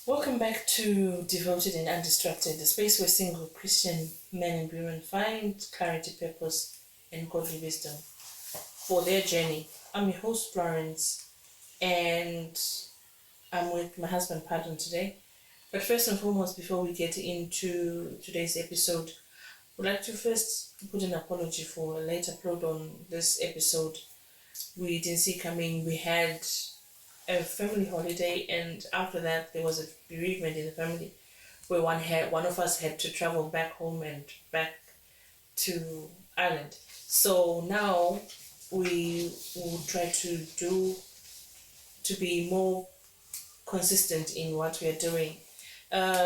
Welcome back to Devoted and Undistracted, the space where single Christian men and women find clarity, purpose, and godly wisdom for their journey. I'm your host, Florence, and I'm with my husband, Pardon, today. But first and foremost, before we get into today's episode, I'd like to first put an apology for a late upload on this episode. We didn't see coming. We had a family holiday, and after that there was a bereavement in the family where one of us had to travel back home and back to Ireland. So now we will try to be more consistent in what we are doing.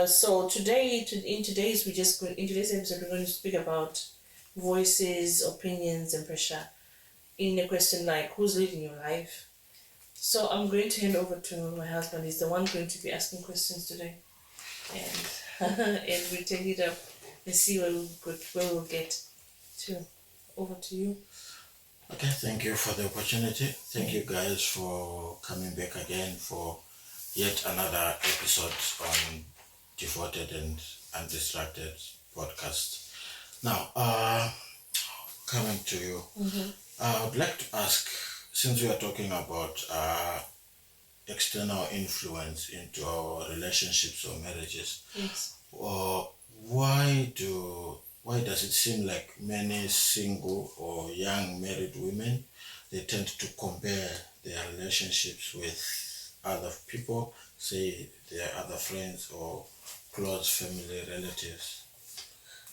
So in today's episode, we're going to speak about voices, opinions, and pressure in a question like who's leading your life. So I'm going to hand over to my husband. He's the one going to be asking questions today, and and we take it up and see where we'll get to. Over to you. Okay, thank you for the opportunity. Thank you guys for coming back again for yet another episode on Devoted and Undistracted podcast. Now, coming to you, I would like to ask, since we are talking about external influence into our relationships or marriages, Yes. why does it seem like many single or young married women, they tend to compare their relationships with other people, say their other friends or close family relatives?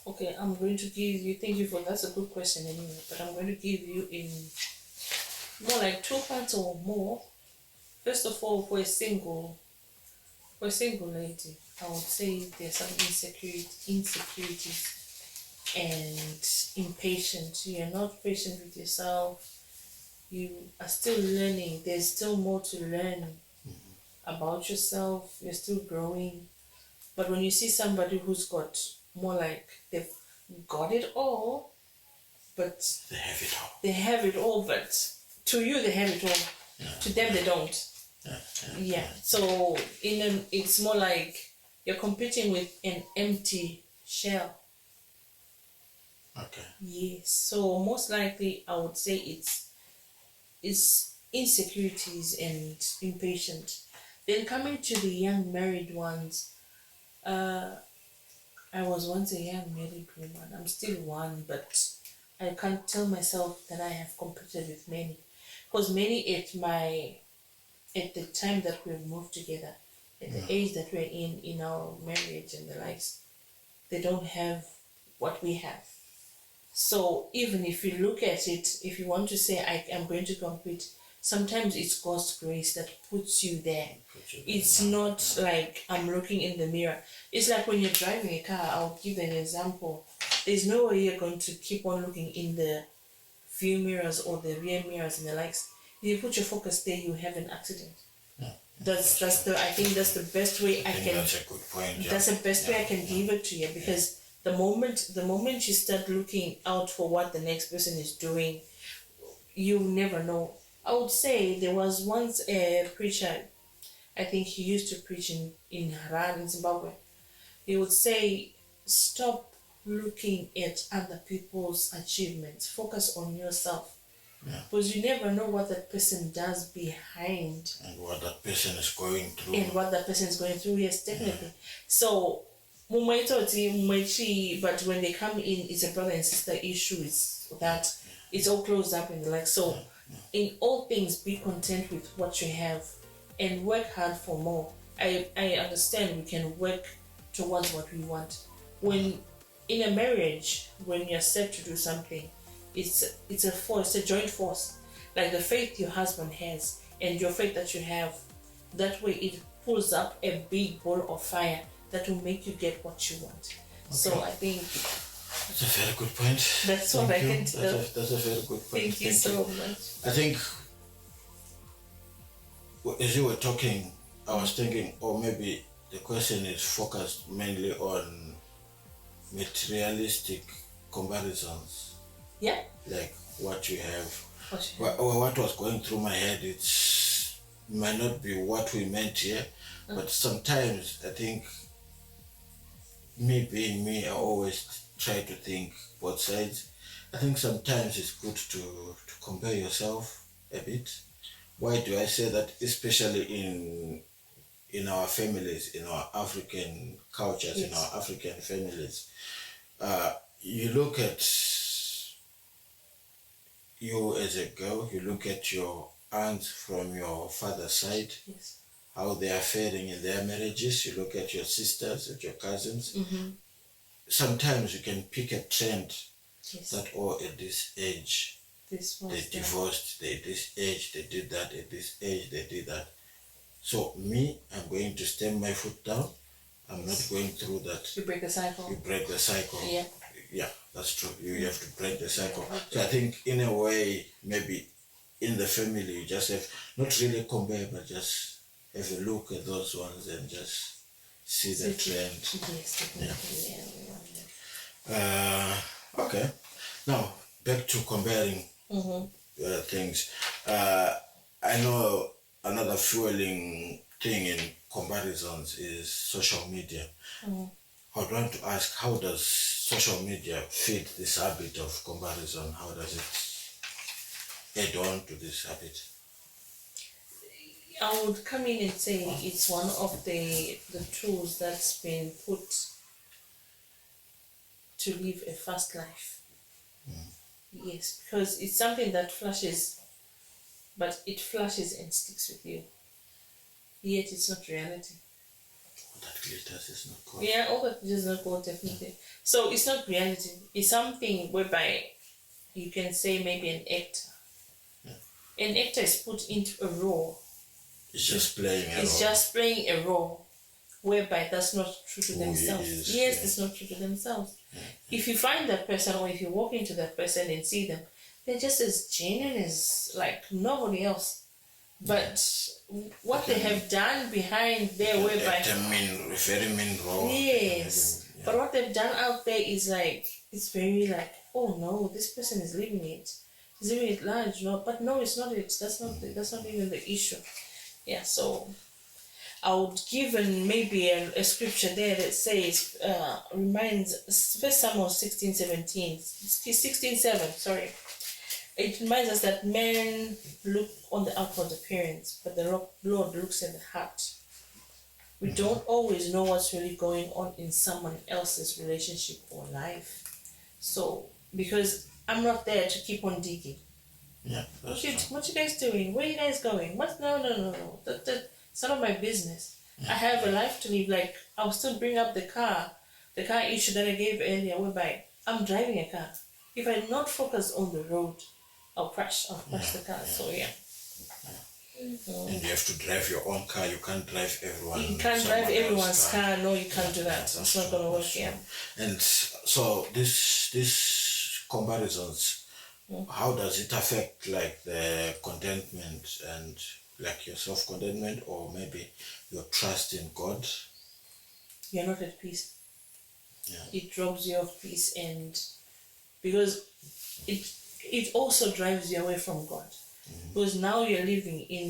Okay, I'm going to give you. Thank you for that's a good question anyway. But I'm going to give you in more like 2 parts or more. First of all, for a single lady, I would say there's some insecurities and impatience. You are not patient with yourself. You are still learning. There's still more to learn about yourself. You're still growing. But when you see somebody who's got more like they've got it all, but They have it all. they have it all, but to you they have it all. Yeah. To them they don't. Yeah. So it's more like you're competing with an empty shell. Okay. Yes. So most likely I would say it's insecurities and impatience. Then coming to the young married ones, I was once a young married woman. I'm still one, but I can't tell myself that I have competed with many, because many at the time that we've moved together, at the age that we're in our marriage and the likes, they don't have what we have. So even if you look at it, if you want to say I am going to compete, sometimes it's God's grace that puts you there. It's not like I'm looking in the mirror. It's like when you're driving a car. I'll give an example. There's no way you're going to keep on looking in the view mirrors or the rear mirrors and the likes. If you put your focus there, you have an accident. That's I think that's the best way I can. That's a good point. Yeah. That's the best way I can give it to you, because the moment you start looking out for what the next person is doing, you never know. I would say there was once a preacher, I think he used to preach in Haran in Zimbabwe. He would say, stop looking at other people's achievements. Focus on yourself. Yeah. Because you never know what that person does behind. And what that person is going through. Yes, definitely. Yeah. So, but when they come in, it's a brother and sister issue. It's that it's all closed up and like so. In all things, be content with what you have and work hard for more. I understand we can work towards what we want. When in a marriage, when you're set to do something, it's a force, it's a joint force. Like the faith your husband has and your faith that you have, that way it pulls up a big ball of fire that will make you get what you want. Okay. So I think that's a very good point. That's what I can tell. That's a very good point. Thank you so much. I think as you were talking, I was thinking, or maybe the question is focused mainly on materialistic comparisons. Yeah. Like what you have. What was going through my head, it's might not be what we meant here, but sometimes I think me being me, I always try to think both sides. I think sometimes it's good to compare yourself a bit. Why do I say that? Especially in our families, in our African cultures, in our Yes. African families. You look at you as a girl, you look at your aunts from your father's side, Yes. how they are faring in their marriages. You look at your sisters, at your cousins. Sometimes you can pick a trend Yes. that, oh, at this age, This they was divorced, they, at this age, they did that, at this age, they did that. So, me, I'm going to stamp my foot down. I'm not going through that. You break the cycle. You break the cycle. Yeah. Yeah, that's true. You have to break the cycle. So I think in a way, maybe in the family, you just have not really compare, but just have a look at those ones and just see the trend. Yes, definitely. Okay. Now back to comparing things. I know another fueling thing in comparisons is social media. I would want to ask, how does social media feed this habit of comparison? How does it add on to this habit? I would come in and say it's one of the tools that's been put to live a fast life. Yes, because it's something that flashes, but it flashes and sticks with you. Yet it's not reality. That glitters is not gold. Yeah, all that does not go definitely. So it's not reality. It's something whereby you can say maybe an actor. An actor is put into a role. It's just playing a role. It's just playing a role whereby that's not true to Who themselves. he is, Yes, yeah. it's not true to themselves. If you find that person or if you walk into that person and see them, they're just as genuine as like nobody else. But what they have done behind there, whereby Act a very mean role. yes, but what they've done out there is like it's very like, oh no, this person is living it. He's living it large, no, but no, it's not it. That's not even the issue. Yeah, so I would give maybe a scripture there that says reminds First Samuel 16:7, sorry. It reminds us that men look on the outward appearance, but the Lord looks at the heart. We don't always know what's really going on in someone else's relationship or life. So, because I'm not there to keep on digging. Yeah, that's true. What you guys doing? Where are you guys going? What? No. It's none of my business. I have a life to live. Like, I'll still bring up the car issue that I gave earlier, whereby I'm driving a car. If I'm not focused on the road, I'll crash the car. So yeah. And you have to drive your own car. You can't drive everyone. You can't drive everyone's car. No, you can't do that. It's not gonna work. Yeah. And so these comparisons, how does it affect like the contentment and like your self-contentment or maybe your trust in God? You're not at peace. Yeah. It robs you of peace, and because it also drives you away from God. Because now you're living in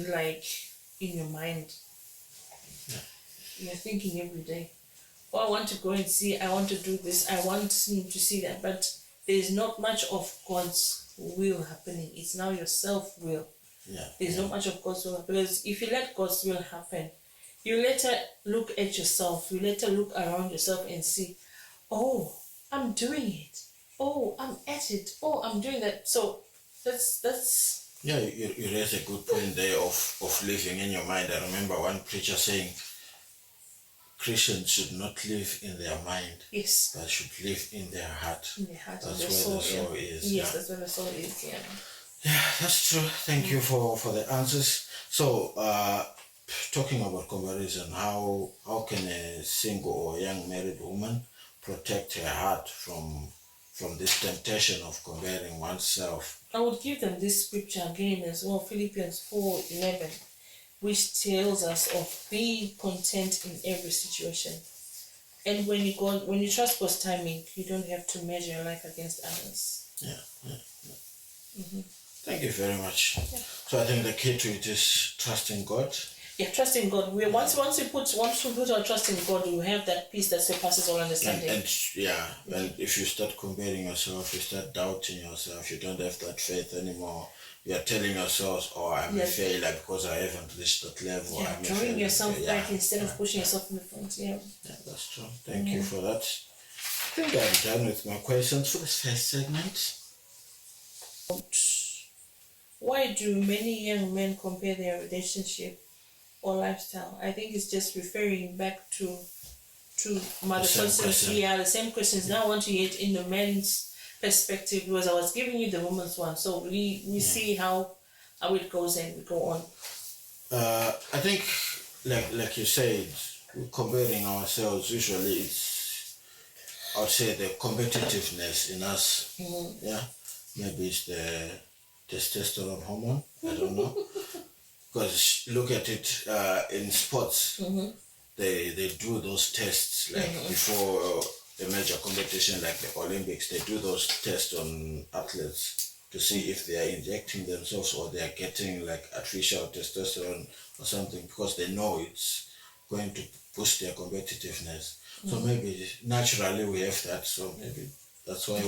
your mind. Yeah. You're thinking every day, oh, I want to go and see, I want to do this, I want him to see that, but there's not much of God's will happening. It's now your self-will. Yeah. There's not much of God's will, because if you let God's will happen, you later look at yourself, you later look around yourself and see, oh, I'm doing it. Oh, I'm at it. Oh, I'm doing that. So that's Yeah, you raise a good point there of living in your mind. I remember one preacher saying Christians should not live in their mind, yes, but should live in their heart. in the heart, That's in the where soul, the soul yeah. is. Yes, Yeah. that's where the soul is. Yeah. Yeah, that's true. Thank you for the answers. So, talking about comparison, how can a single or young married woman protect her heart from this temptation of comparing oneself? I would give them this scripture again as well, Philippians 4:11, which tells us of being content in every situation. And when you trust God's timing, you don't have to measure your life against others. Yeah. Thank you very much. Yeah. So So I think the key to it is trusting God. Yeah, trusting God. Once we put our trust in God, we have that peace that surpasses all understanding. And if you start comparing yourself, you start doubting yourself, you don't have that faith anymore. You are telling yourself, "Oh, I'm a failure because I haven't reached that level." Yeah, I'm drawing yourself back instead of pushing yeah. yourself in the front. Yeah. Yeah, that's true. Thank you for that. I think I'm done with my questions for this first segment. Why do many young men compare their relationship or lifestyle? I think it's just referring back to mother questions. Yeah, the same questions. Now I want to get in the men's perspective because I was giving you the woman's one. So we see how it goes and we go on. I think like you said, comparing ourselves usually it's, I would say, the competitiveness in us. Yeah, maybe it's the testosterone hormone. I don't know. Because look at it in sports, they do those tests like before a major competition like the Olympics. They do those tests on athletes to see if they are injecting themselves or they are getting like artificial testosterone or something, because they know it's going to boost their competitiveness. So maybe naturally we have that. So maybe that's why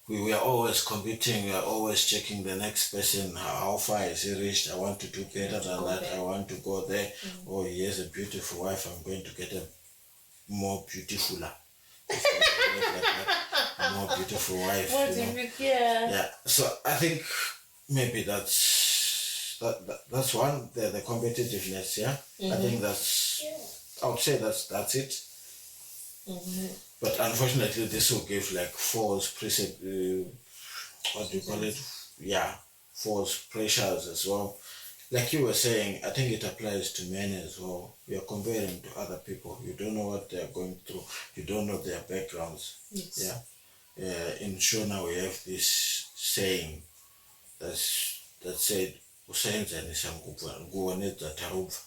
we are always competing. We are always checking the next person. How far has he reached? I want to do better than that. I want to go there. Oh, he has a beautiful wife. I'm going to get a more beautifuler. A more beautiful wife. Yeah. So I think maybe that's one. The competitiveness. Yeah. I think I would say that's it. But unfortunately, this will give like false what do you call it? Yeah, false pressures as well. Like you were saying, I think it applies to men as well. You're comparing to other people. You don't know what they're going through. You don't know their backgrounds. Yes. Yeah. In Shona, we have this saying that said, "Usenza nishangupa, nguoneza taruva."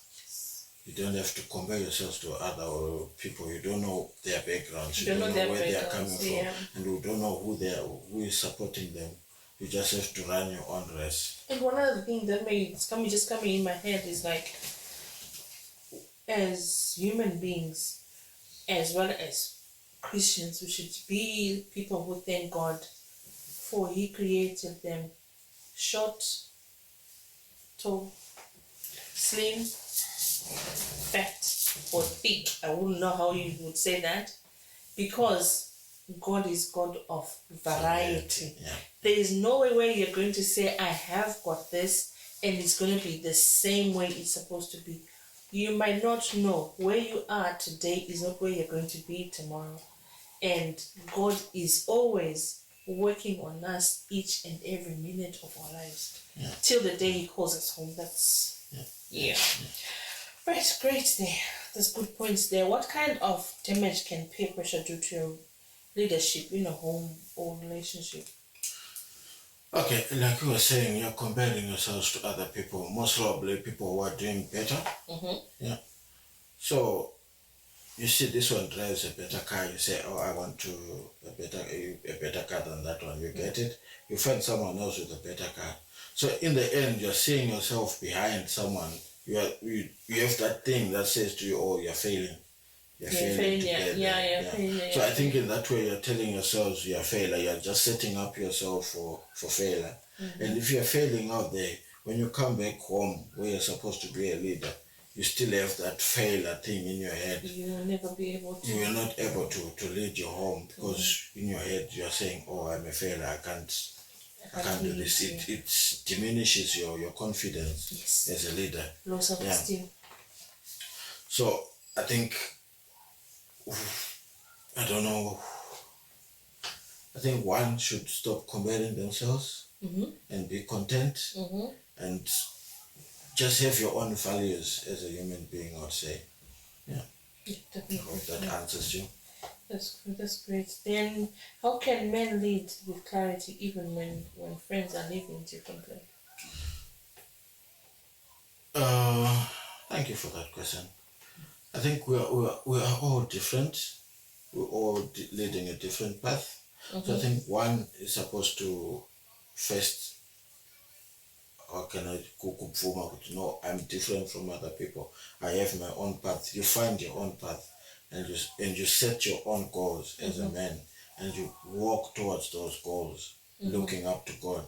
You don't have to compare yourselves to other people. You don't know their backgrounds. You don't know where they are coming from, and you don't know who is supporting them. You just have to run your own race. And one other thing that just coming in my head is like, as human beings, as well as Christians, we should be people who thank God for He created them short, tall, slim, fat, or thick. I wouldn't know how you would say that, because God is God of variety. Yeah. There is no way where you're going to say, I have got this, and it's going to be the same way it's supposed to be. You might not know where you are today is not where you're going to be tomorrow. And God is always working on us each and every minute of our lives. Yeah. Till the day He calls us home. That's, yeah. Right, great there. There's good points there. What kind of damage can peer pressure do to your leadership in a home or relationship? Okay, like you were saying, you're comparing yourselves to other people, most probably people who are doing better. Yeah. So you see this one drives a better car, you say, oh, I want a better car than that one. You get it. You find someone else with a better car. So in the end, you're seeing yourself behind someone. You have that thing that says to you, oh, you're failing. You're failing. So I think in that way you're telling yourselves you're a failure. You're just setting up yourself for failure. And if you're failing out there, when you come back home where you're supposed to be a leader, you still have that failure thing in your head. You will never be able to. You are not able to lead your home, because in your head you are saying, oh, I'm a failure, I can't do this. It diminishes your confidence as a leader. Low self-esteem. So I think, I don't know, I think one should stop comparing themselves and be content and just have your own values as a human being, I would say. Yeah, definitely. I hope that answers you. That's great. Then how can men lead with clarity even when friends are living differently? Thank you for that question. I think we are all different. We're all leading a different path. So I think one is supposed to first how can I no, I'm different from other people. I have my own path. You find your own path, and you set your own goals as a man, and you walk towards those goals, looking up to God.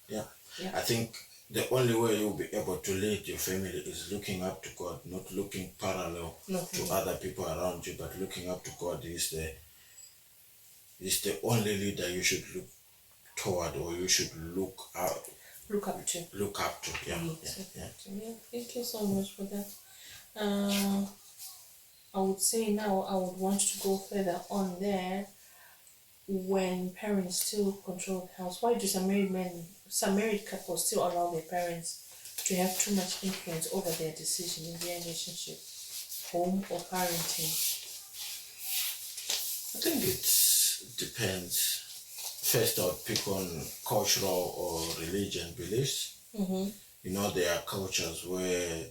Yeah. Yeah. I think the only way you'll be able to lead your family is looking up to God, not looking parallel to other people around you, but looking up to God is the only leader you should look toward, or you should look out. Look up to. Look up to. Yeah. Yeah. Thank you so much for that. I would say now I would want to go further on there. When parents still control the house, why do some married couples still allow their parents to have too much influence over their decision in their relationship, home or parenting? I think it depends. First, I would pick on cultural or religion beliefs. You know, there are cultures where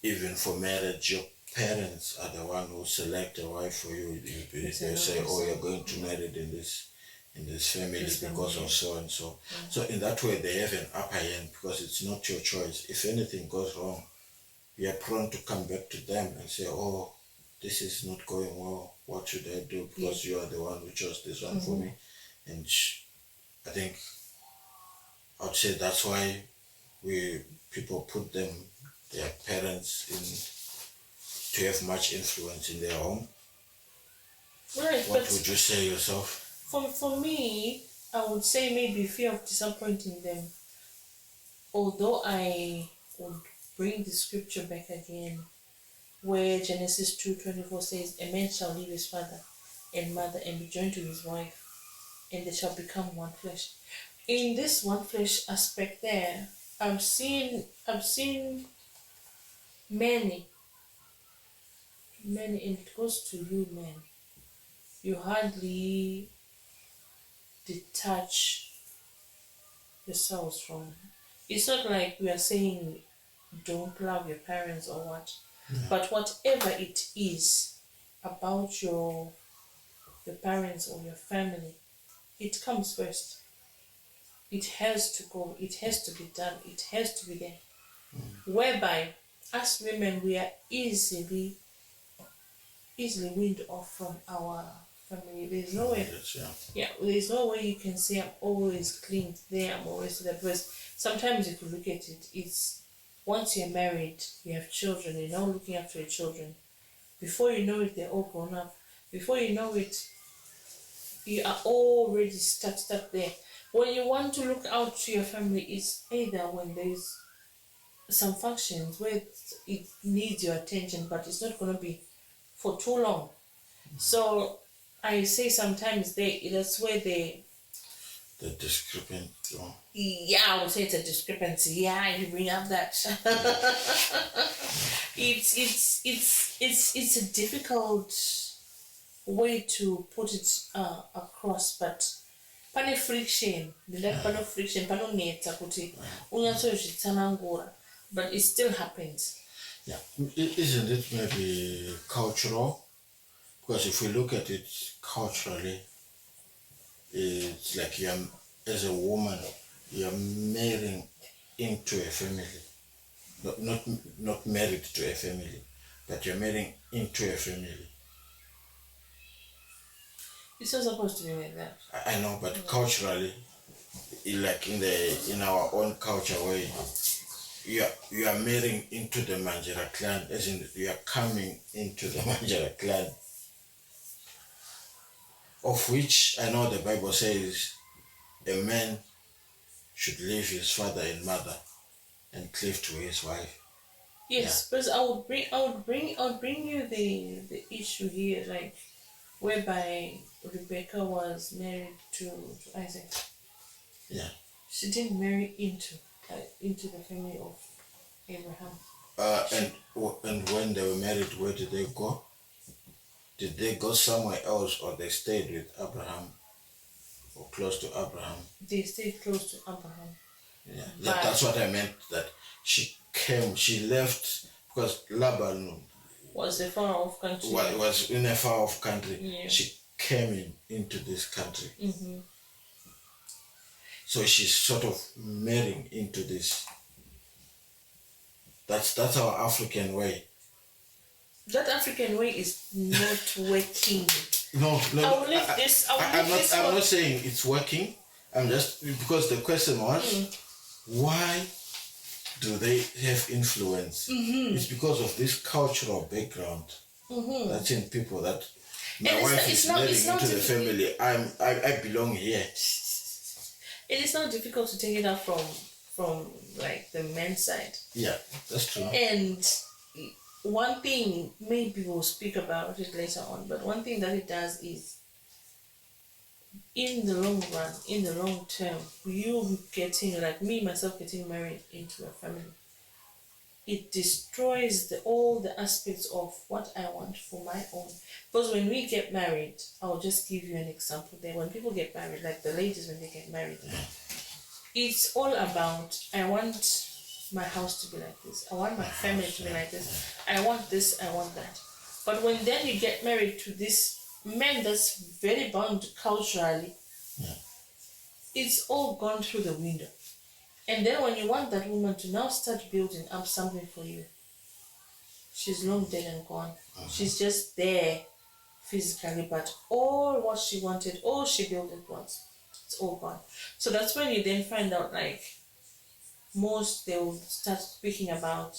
even for marriage, your parents are the one who select a wife for you. They say, "Oh, you're going to marry in this family because of so and so." So in that way, they have an upper hand because it's not your choice. If anything goes wrong, you are prone to come back to them and say, "Oh, this is not going well. What should I do? Because you are the one who chose this one for me." And I think I'd say that's why people put their parents in to have much influence in their home. Right. What would you say yourself? For me, I would say maybe fear of disappointing them. Although I would bring the scripture back again, where Genesis 2:24 says, "A man shall leave his father and mother and be joined to his wife, and they shall become one flesh." In this one flesh aspect there, I've seen many, and it goes to you men. You hardly detach yourselves from. It's not like we are saying don't love your parents or what, but whatever it is about your parents or your family, it comes first. It has to go. It has to be done. It has to be there. Whereby, as women, we are easily weaned off from our family. There's no way. There's no way you can say I'm always clean there. I'm always there. Because sometimes if you look at it, it's once you're married, you have children. You're now looking after your children. Before you know it, they're all grown up. Before you know it, you are already stuck there. When you want to look out to your family, it's either when there's some functions where it needs your attention, but it's not going to be for too long. So I say sometimes that's where the discrepancy. Yeah, I would say it's a discrepancy. Yeah, you bring up that. It's a difficult way to put it across, but pane friction, pane friction, panonetsa kuti unyatsozvitsanangura, but it still happens. Yeah, isn't it maybe cultural? Because if we look at it culturally, it's like as a woman, you're marrying into a family, not married to a family, but you're marrying into a family. It's not supposed to be like that. I know, but culturally, like in our own culture, where you are marrying into the Manjara clan, as in you are coming into the Manjara clan, of which I know the Bible says a man should leave his father and mother and cleave to his wife. Yes, but I would bring you the issue here, like whereby Rebecca was married to Isaac. Yeah. She didn't marry into the family of Abraham. And when they were married, where did they go? Did they go somewhere else, or they stayed with Abraham or close to Abraham? They stayed close to Abraham. Yeah, that's what I meant. That she left because Laban was a far off country. Was in a far off country. Yeah. She came into this country. Mm-hmm. So she's sort of marrying into this. That's our African way. That African way is not working. No, no, no. I'll leave this. I'll I'm leave not. this I'm one. not saying it's working. I'm just because the question was, why do they have influence? It's because of this cultural background that's in people. That my And wife it's is not. marrying It's not. into the family. I belong here. It is not difficult to take it out from like the men's side. Yeah, that's true. And one thing, maybe we'll speak about it later on, but one thing that it does is, in the long run, in the long term, you getting, like me myself, getting married into a family, it destroys all the aspects of what I want for my own. Because when we get married, I'll just give you an example there. When people get married, like the ladies when they get married, it's all about, I want my house to be like this. I want my family to be like this. I want this, I want that. But when then you get married to this man that's very bound culturally, it's all gone through the window. And then when you want that woman to now start building up something for you, she's long dead and gone. She's just there physically, but all what she wanted, all she built it once, it's all gone. So that's when you then find out, like, most they will start speaking about,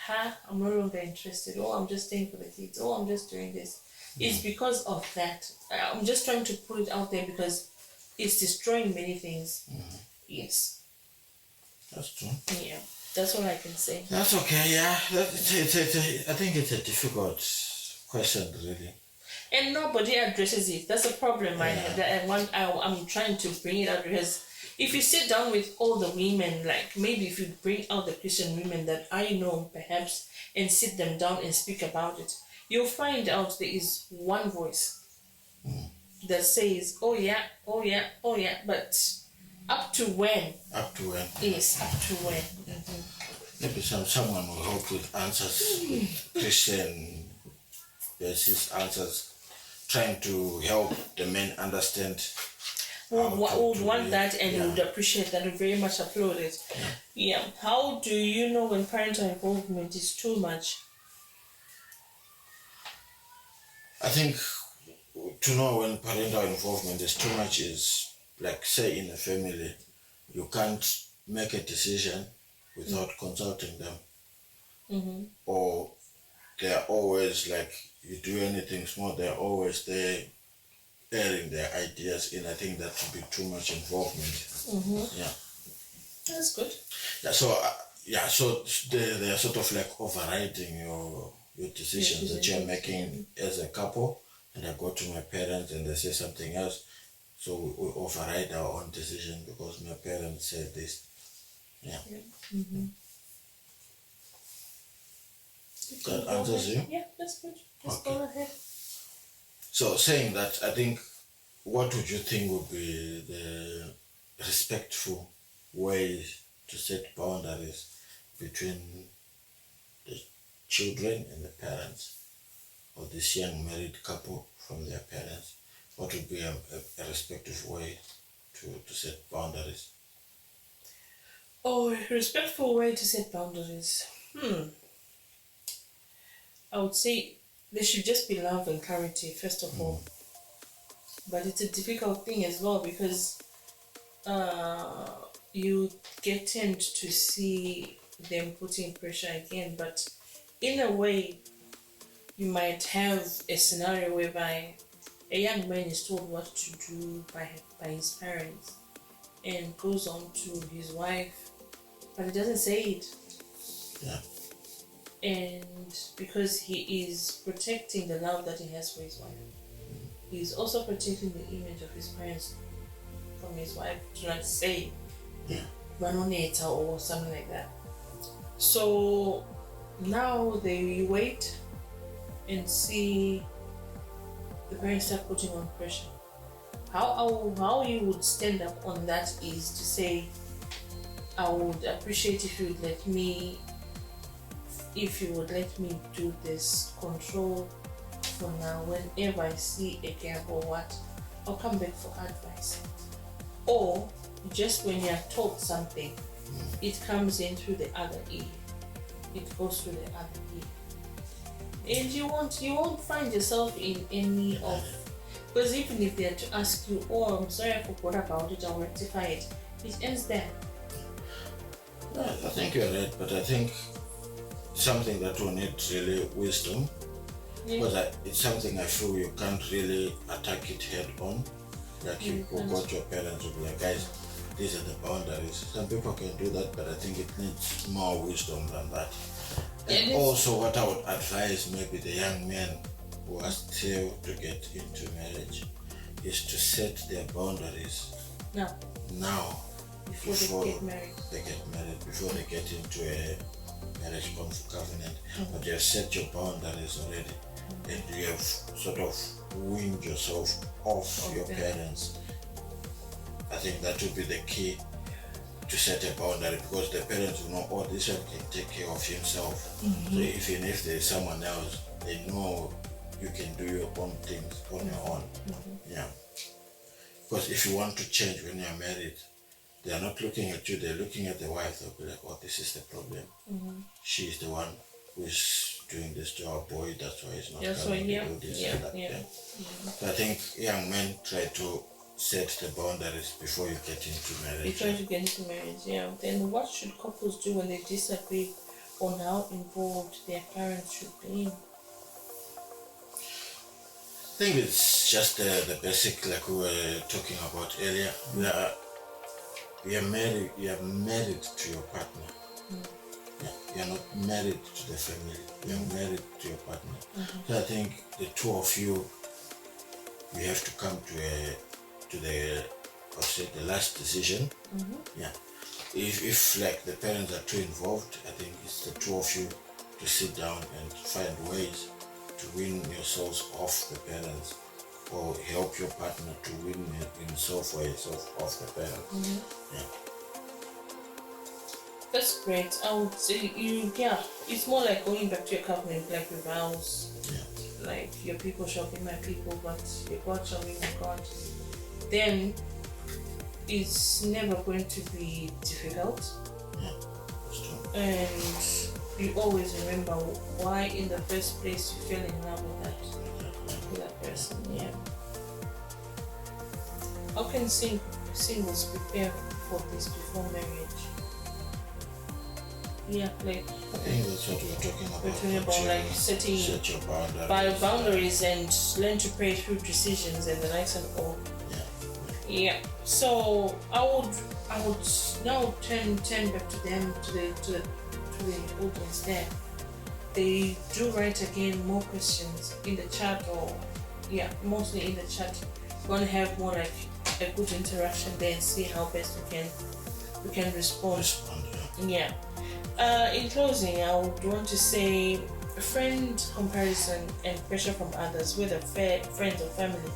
I'm no longer interested, oh, I'm just staying for the kids, oh, I'm just doing this. It's because of that. I'm just trying to put it out there because it's destroying many things. Yes. That's true. Yeah, that's all I can say. That's okay. Yeah, I think it's a difficult question, really. And nobody addresses it. That's a problem I have. That I'm trying to bring it out because if you sit down with all the women, like maybe if you bring out the Christian women that I know, perhaps, and sit them down and speak about it, you'll find out there is one voice that says, "Oh yeah, oh yeah, oh yeah," but up to when? Up to when? Yes, up to when. Maybe someone will help with answers, Christian basis answers, trying to help the men understand. Would want that and would appreciate that, would very much applaud it. Yeah. How do you know when parental involvement is too much? I think to know when parental involvement is too much is, like, say in a family, you can't make a decision without consulting them. Or they're always, like, you do anything small, they're always there airing their ideas in. I think that would be too much involvement. Yeah. That's good. Yeah, so they're sort of like overriding your decisions that you're making as a couple. And I go to my parents and they say something else. So we override our own decision because my parents said this. Yeah. That answers you? Yeah, that's good. Just go ahead. So saying that, I think, what would you think would be the respectful way to set boundaries between the children and the parents, or this young married couple from their parents? What would be a respectful way to set boundaries? Oh, a respectful way to set boundaries. I would say there should just be love and clarity, first of all. But it's a difficult thing as well because you get tend to see them putting pressure again, but in a way you might have a scenario whereby a young man is told what to do by his parents and goes on to his wife, but he doesn't say it. Yeah. And because he is protecting the love that he has for his wife, he's also protecting the image of his parents from his wife, to not say Vanoneta or something like that. So now they wait and see the parents start putting on pressure. How you would stand up on that is to say, I would appreciate if you would let me do this control for now. Whenever I see a gap or what, I'll come back for advice. or just when you are told something, it comes in through the other ear. It goes through the other ear, and you won't find yourself in any of, because even if they are to ask you, oh, I'm sorry, I forgot about it, I'll rectify it, it ends there. I think you're right, but I think something that will need really wisdom, because it's something I feel you can't really attack it head on. Like you go to your parents and be like, guys, these are the boundaries. Some people can do that, but I think it needs more wisdom than that. And also what I would advise maybe the young men who are still to get into marriage is to set their boundaries now before they get married, before they get into a marriage covenant. But you have set your boundaries already, and you have sort of weaned yourself off your parents. I think that would be the key, to set a boundary, because the parents will know, oh, this one can take care of himself. So even if there's someone else, they know you can do your own things on your own. Yeah. Because if you want to change when you're married, they are not looking at you, they're looking at the wife. They'll be like, oh, this is the problem. She's the one who's doing this to our boy, that's why he's not coming to do this and that. So I think young men try to set the boundaries before you get into marriage. Before you get into marriage, Then what should couples do when they disagree on how involved their parents should be? I think it's just the basic, like we were talking about earlier. You are married to your partner. You are not married to the family. You are married to your partner. So I think the two of you have to come to the last decision. If like the parents are too involved, I think it's the two of you to sit down and find ways to win yourselves off the parents, or help your partner to win himself or herself off the parents. That's great. I would say it's more like going back to your covenant, like your vows. Like your people shall be my people, but your God shall be my God. Then it's never going to be difficult. That's true. And you always remember why in the first place you fell in love with that person. How can singles prepare for this before marriage? Like I think that's what we're talking about. We're talking about like set your boundaries and learn to pray through decisions and the likes and all. So I would now turn back to them, to the audience there. They do write again more questions in the chat, or mostly in the chat. We're gonna have more like a good interaction there and see how best we can respond. In closing, I would want to say friend comparison and pressure from others, whether friends or family,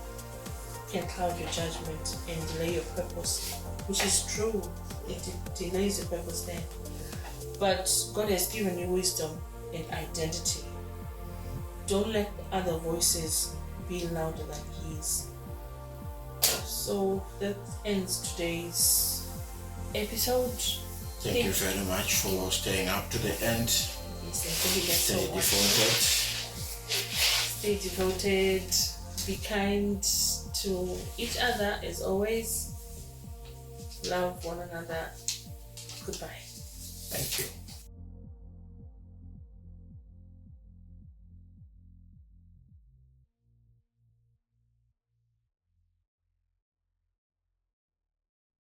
can cloud your judgment and delay your purpose, which is true. It delays your purpose there. But God has given you wisdom and identity. Don't let other voices be louder than His. So that ends today's episode. Thank you very much for staying up to the end. Stay devoted. Stay devoted. Be kind to each other as always. Love one another. Goodbye. Thank you.